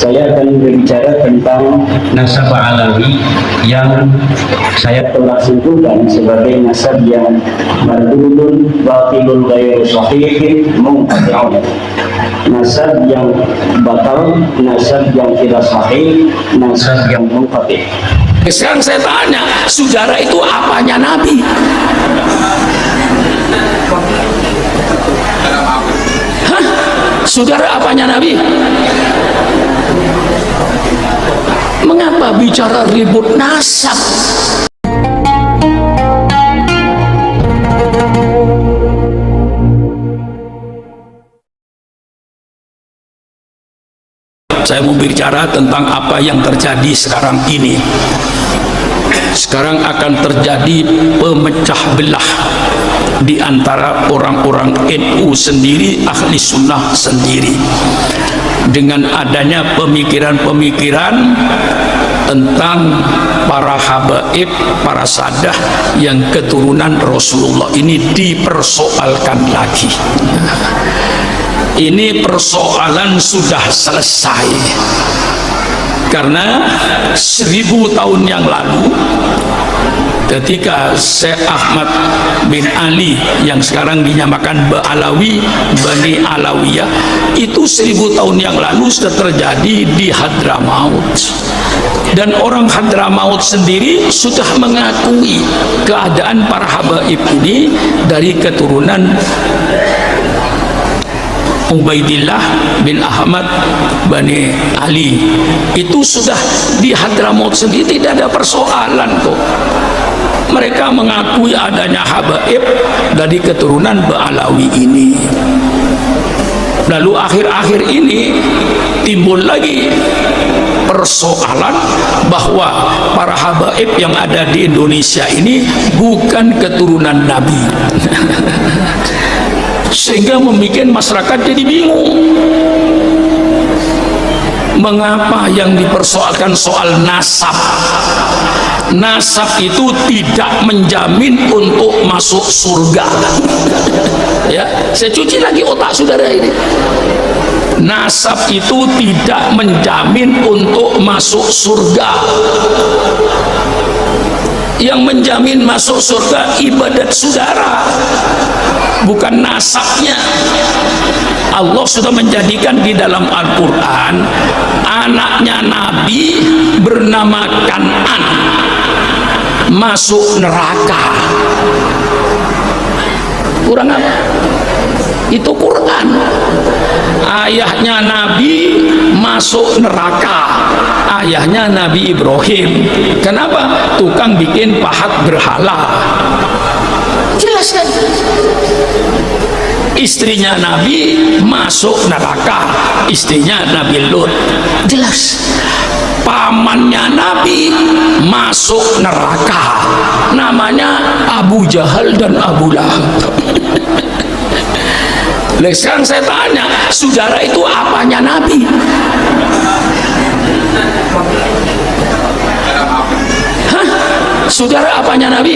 Saya akan berbicara tentang nasab alawi yang saya telah simpulkan sebagai nasab yang mardudun, batilun, ghairu sahih, munqati'un. Nasab yang batal, nasab yang tidak sahih, nasab yang munqati'. Sekarang saya tanya, saudara itu apanya Nabi? Hah? Saudara apanya Nabi? Mengapa bicara ribut nasab? Saya mau bicara tentang apa yang terjadi sekarang ini. Sekarang akan terjadi pemecah belah di antara orang-orang NU sendiri, ahli sunnah sendiri, dengan adanya pemikiran-pemikiran tentang para habaib, para sadah yang keturunan Rasulullah ini dipersoalkan lagi. Ini persoalan sudah selesai karena 1000 tahun yang lalu ketika Syekh Ahmad bin Ali yang sekarang dinyamakan Ba'alawi, Bani Alawiyah, itu 1000 tahun yang lalu sudah terjadi di Hadramaut, dan orang Hadramaut sendiri sudah mengakui keadaan para habaib ini dari keturunan Ubaidillah bin Ahmad Bani Ali. Itu sudah di Hadramaut sendiri, tidak ada persoalan kok. Mereka mengakui adanya habaib dari keturunan Ba'alawi ini. Lalu akhir-akhir ini timbul lagi persoalan bahwa para habaib yang ada di Indonesia ini bukan keturunan Nabi. Sehingga membuat masyarakat jadi bingung. Mengapa yang dipersoalkan soal nasab? Nasab itu tidak menjamin untuk masuk surga. Ya, saya cuci lagi otak saudara ini. Nasab itu tidak menjamin untuk masuk surga. Yang menjamin masuk surga ibadat saudara, bukan nasabnya. Allah sudah menjadikan di dalam Al-Quran anaknya Nabi bernama Kan'an masuk neraka. Kurang apa? Itu Quran. Ayahnya Nabi masuk neraka, ayahnya Nabi Ibrahim. Kenapa? Tukang bikin pahat berhala. Jelas kan? Istrinya Nabi masuk neraka, istrinya Nabi Lut. Jelas. Pamannya Nabi masuk neraka, namanya Abu Jahal dan Abu Lahab. Sekarang saya tanya, saudara itu apanya Nabi? Hah? Saudara apanya Nabi?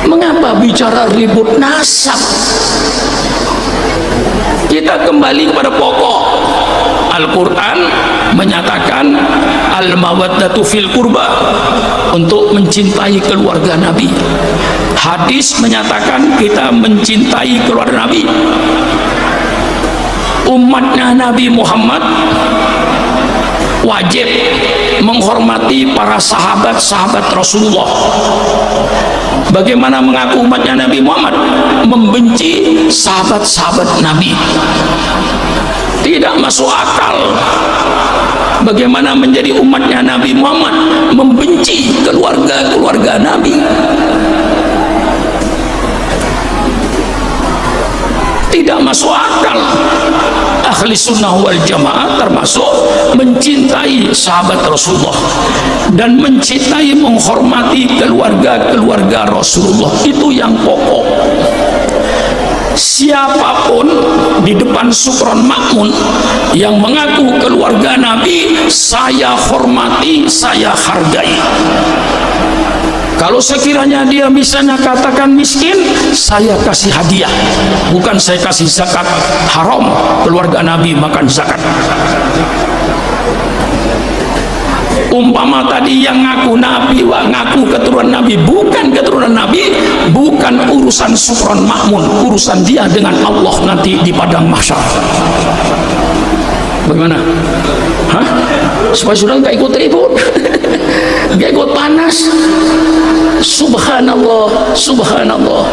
Mengapa bicara ribut nasab? Kita kembali kepada pokok. Al-Quran menyatakan al-mawaddatu fil qurba, untuk mencintai keluarga Nabi. Hadis menyatakan kita mencintai keluarga Nabi. Umatnya Nabi Muhammad wajib menghormati para sahabat-sahabat Rasulullah. Bagaimana mengaku umatnya Nabi Muhammad membenci sahabat-sahabat Nabi? Tidak masuk akal. Bagaimana menjadi umatnya Nabi Muhammad membenci keluarga-keluarga Nabi? Tidak masuk akal. Ahli sunnah wal jamaah termasuk mencintai sahabat Rasulullah dan mencintai, menghormati keluarga-keluarga Rasulullah. Itu yang pokok. Siapapun di depan Sukron Makmun yang mengaku keluarga Nabi, saya hormati, saya hargai. Kalau sekiranya dia misalnya katakan miskin, saya kasih hadiah, bukan saya kasih zakat. Haram keluarga Nabi makan zakat. Umpama tadi yang ngaku Nabi, ngaku keturunan Nabi, bukan keturunan Nabi, bukan urusan Sufron Makmun, urusan dia dengan Allah nanti di padang mahsyar. Bagaimana? Hah? Supaya sudah nggak ikut ribut, nggak ikut panas. Subhanallah, subhanallah.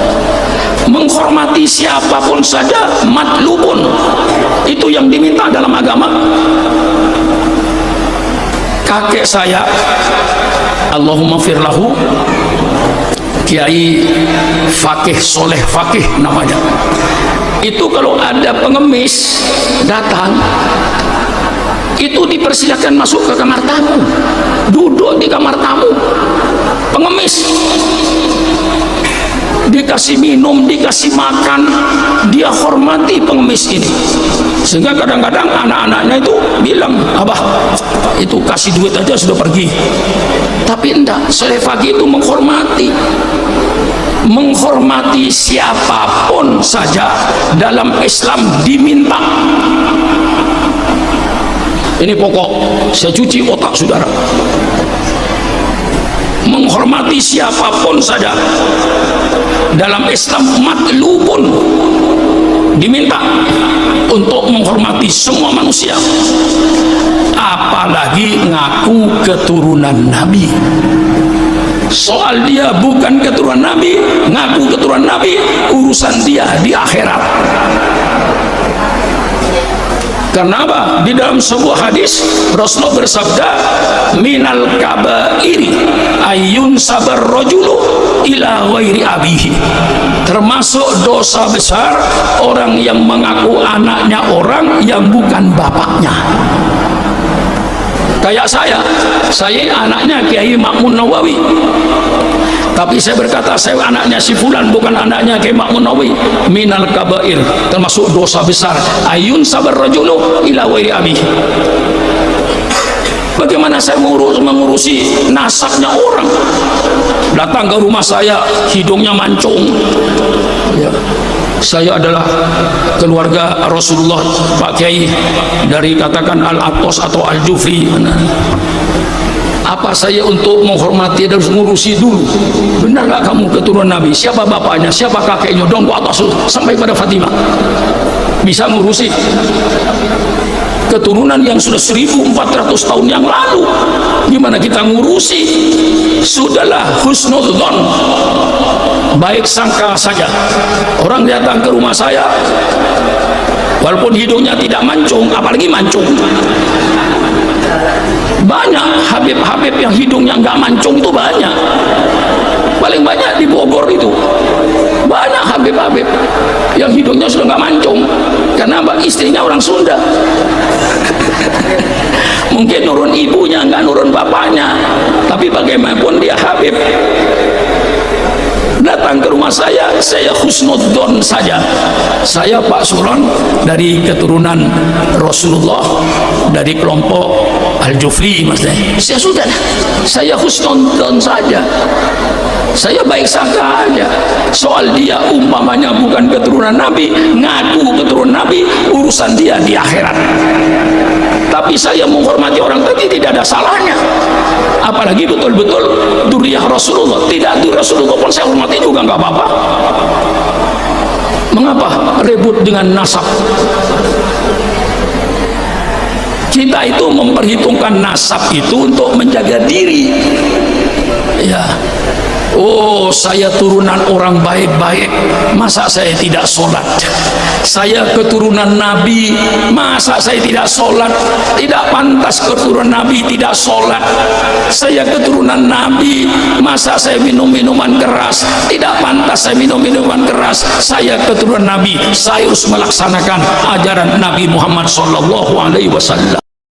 Menghormati siapapun saja, matlubun, itu yang diminta dalam agama. Kakek saya, Allahumma firlahu, Kiai Fakih Soleh Fakih namanya. Itu kalau ada pengemis datang, itu dipersilakan masuk ke kamar tamu, duduk di kamar tamu. Pengemis dikasih minum, dikasih makan, dia hormati pengemis ini. Sehingga kadang-kadang anak-anaknya itu bilang, abah itu kasih duit aja sudah pergi. Tapi enggak, Soleh Fakih itu menghormati siapapun saja dalam Islam diminta. Ini pokok, saya cuci otak saudara. Menghormati siapapun saja dalam Islam matlubun, diminta untuk menghormati semua manusia, apalagi ngaku keturunan Nabi. Soal dia bukan keturunan Nabi, ngaku keturunan Nabi, urusan dia di akhirat. Karena apa? Di dalam sebuah hadis Rasulullah bersabda, minal kabairi ayyun sabar rajulu ila ghairi abihi. Termasuk dosa besar orang yang mengaku anaknya orang yang bukan bapaknya. Kayak saya anaknya Kiai Makmun Nawawi, tapi saya berkata saya anaknya si fulan, bukan anaknya Kiai Makmun Nawawi. Minal kabair, termasuk dosa besar, ayun sabar rajulu ila ghairi abihi. Bagaimana saya mengurusi nasabnya orang? Datang ke rumah saya, hidungnya mancung. Ya. Saya adalah keluarga Rasulullah, Pak Kiai, dari katakan Al-Atos atau Al-Jufri. Apa saya untuk menghormati dan mengurusi dulu? Benar gak kamu keturunan Nabi? Siapa bapaknya? Siapa kakeknya? Dong ke atas sampai pada Fatimah. Bisa ngurusi keturunan yang sudah 1400 tahun yang lalu. Gimana kita ngurusi? Sudahlah, husnudzon, baik sangka saja. Orang datang ke rumah saya, walaupun hidungnya tidak mancung, apalagi mancung. Banyak Habib-habib yang hidungnya nggak mancung itu banyak. Paling banyak di Bogor itu. Banyak Habib-habib yang hidungnya sudah nggak mancung. Karena istrinya orang Sunda. Mungkin nurun ibunya, nggak nurun bapaknya. Tapi bagaimanapun dia Habib. Datang ke rumah saya husnudzon saja. Saya Pak Suron dari keturunan Rasulullah, dari kelompok Al-Jufri, maksudnya. Saya sudah, saya husnudzon saja. Saya baik sangka aja. Soal dia umpamanya bukan keturunan Nabi, ngaku keturunan Nabi, urusan dia di akhirat. Tapi saya menghormati orang tadi tidak ada salahnya. Apalagi betul-betul duriyah Rasulullah. Tidak duriyah Rasulullah pun saya hormati juga nggak apa-apa. Mengapa ribut dengan nasab? Kita itu memperhitungkan nasab itu untuk menjaga diri. Ya. Oh, saya turunan orang baik-baik, masa saya tidak sholat? Saya keturunan Nabi, masa saya tidak sholat? Tidak pantas keturunan Nabi tidak sholat. Saya keturunan Nabi, masa saya minum minuman keras? Tidak pantas saya minum minuman keras. Saya keturunan Nabi, saya harus melaksanakan ajaran Nabi Muhammad SAW.